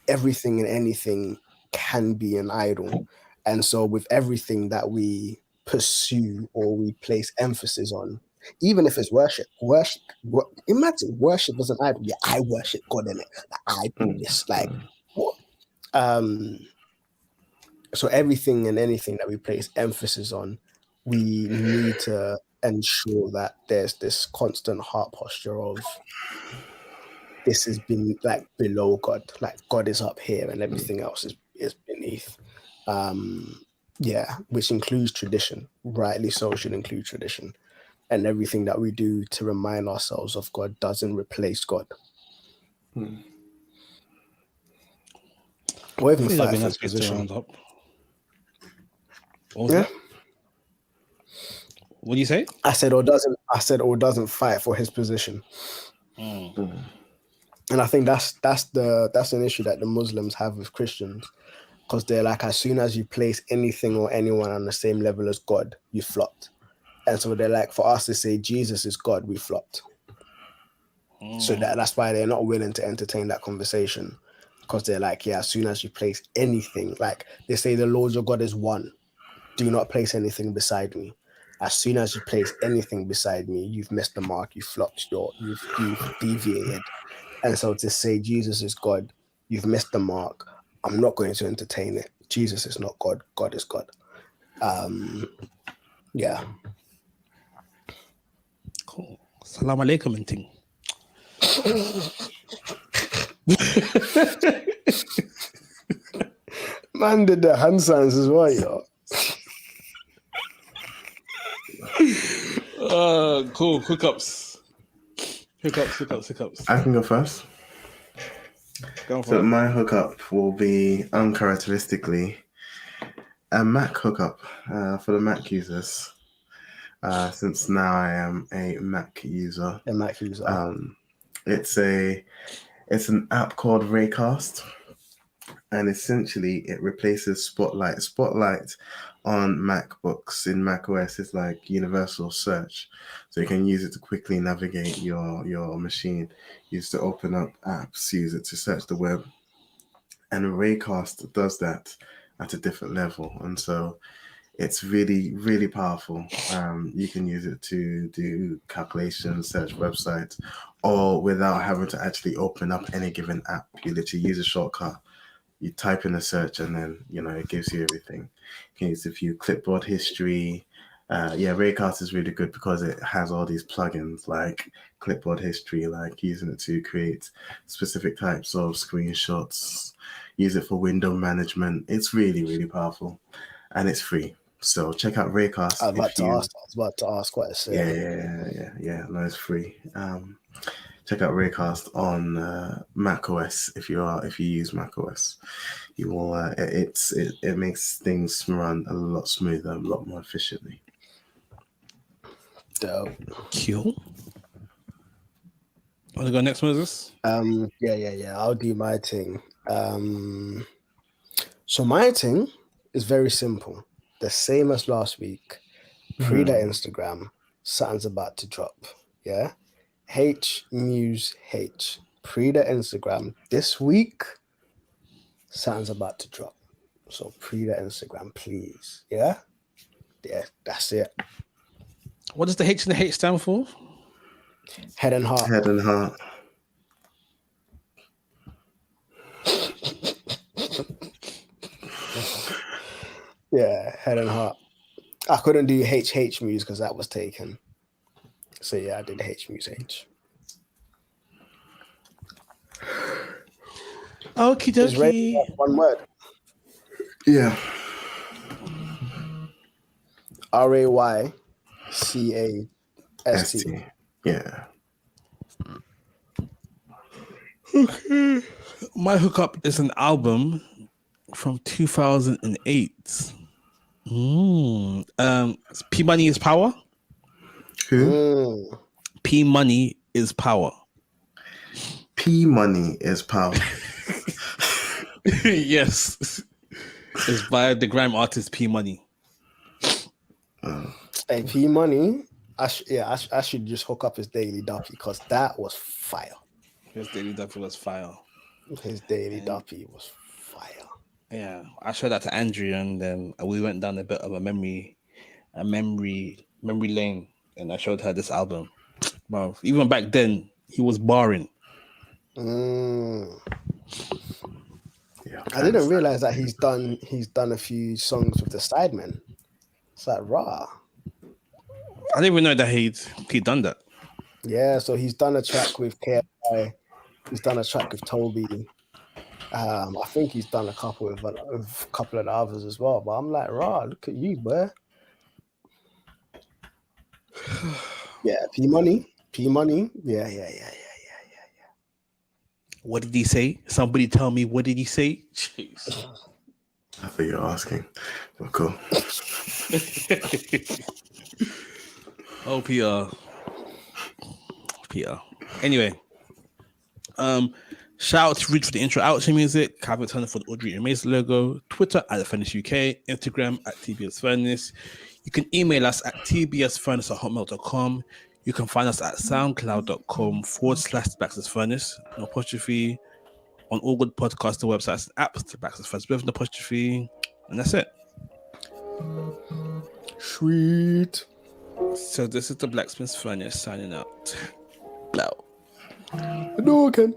everything and anything can be an idol. And so with everything that we pursue or we place emphasis on, even if it's worship, imagine worship as an idol. Yeah, I worship God in it. I do this. Like what? So everything and anything that we place emphasis on, we need to ensure that there's this constant heart posture of this has been like below God, like God is up here and everything else is beneath. Which includes tradition, rightly so should include tradition. And everything that we do to remind ourselves of God doesn't replace God. Or even fight for his position. What was that? What do you say? I said or doesn't fight for his position. And I think that's an issue that the Muslims have with Christians, because they're like, as soon as you place anything or anyone on the same level as God, you flopped. And so they're like, for us to say Jesus is God, we flopped. So that's why they're not willing to entertain that conversation, because they're like, yeah, as soon as you place anything, like they say the Lord your God is one, do not place anything beside me. As soon as you place anything beside me, you've missed the mark, you've flopped, you've deviated. And so to say Jesus is God, you've missed the mark. I'm not going to entertain it. Jesus is not God. God is God. Yeah. Cool. Salam alaikum and thing. Man did the hand signs as well, yo. Cool. Hookups. I can go first. So my hookup will be uncharacteristically a Mac hookup for the Mac users. Since now I am a Mac user. It's an app called Raycast, and essentially it replaces Spotlight. Spotlight on MacBooks in macOS is like universal search, so you can use it to quickly navigate your machine, use it to open up apps, use it to search the web. And Raycast does that at a different level, and so it's really, really powerful. You can use it to do calculations, search websites, all without having to actually open up any given app. You literally use a shortcut. You type in a search, and then it gives you everything. You can use a few clipboard history. Raycast is really good because it has all these plugins like clipboard history, like using it to create specific types of screenshots. Use it for window management. It's really, really powerful, and it's free. So check out Raycast. I was about to ask what it's saying. Yeah. No, it's free. Check out Raycast on Mac OS if you use Mac OS. You will. It makes things run a lot smoother, a lot more efficiently. Dope. Cool. Want to go next, Moses? Yeah. I'll do my thing. So my thing is very simple. The same as last week. Pre the Instagram. Something's about to drop. Yeah. H Muse H. Pre the Instagram. This week, something's about to drop. So pre the Instagram, please. Yeah. Yeah, that's it. What does the H and the H stand for? Head and heart. Head and heart. Yeah, head and heart. I couldn't do HH Muse because that was taken. So yeah, I did H Muse H. Okie Is Ray dokie. one word? Yeah. RAYCAST. ST. Yeah. Okay. My hookup is an album from 2008. P Money is Power. Who? P Money is Power. P Money is Power. Yes. It's by the grime artist P Money. Hey, P Money. I should just hook up his Daily Duppy because that was fire. His Daily Duppy was fire. His Daily Duppy was fire. Yeah, I showed that to Andrew, and then we went down a bit of a memory lane, and I showed her this album. Well, even back then, he was barring. Yeah, I didn't realize that he's done a few songs with the Sidemen. It's like raw. I didn't even know that he'd done that. Yeah, so he's done a track with KFI. He's done a track with Toby. I think he's done a couple with a couple of the others as well. But I'm like, raw, look at you, boy. Yeah, P Money. Yeah. What did he say? Somebody tell me, what did he say? Jeez. I think you're asking. But cool. Oh, PR. Anyway, shout out to Reed for the intro outro music, Calvin Turner for the Audrey and Mace logo, Twitter at The Furnace UK, Instagram at TBS Furnace. You can email us at tbsfurnace@hotmail.com. You can find us at soundcloud.com/Blacksmith Furnace, no apostrophe, on all good podcaster websites and apps, the Blacksmith Furnace with an apostrophe, and that's it. Sweet. So this is the Blacksmith Furnace signing out. Blow. No, again.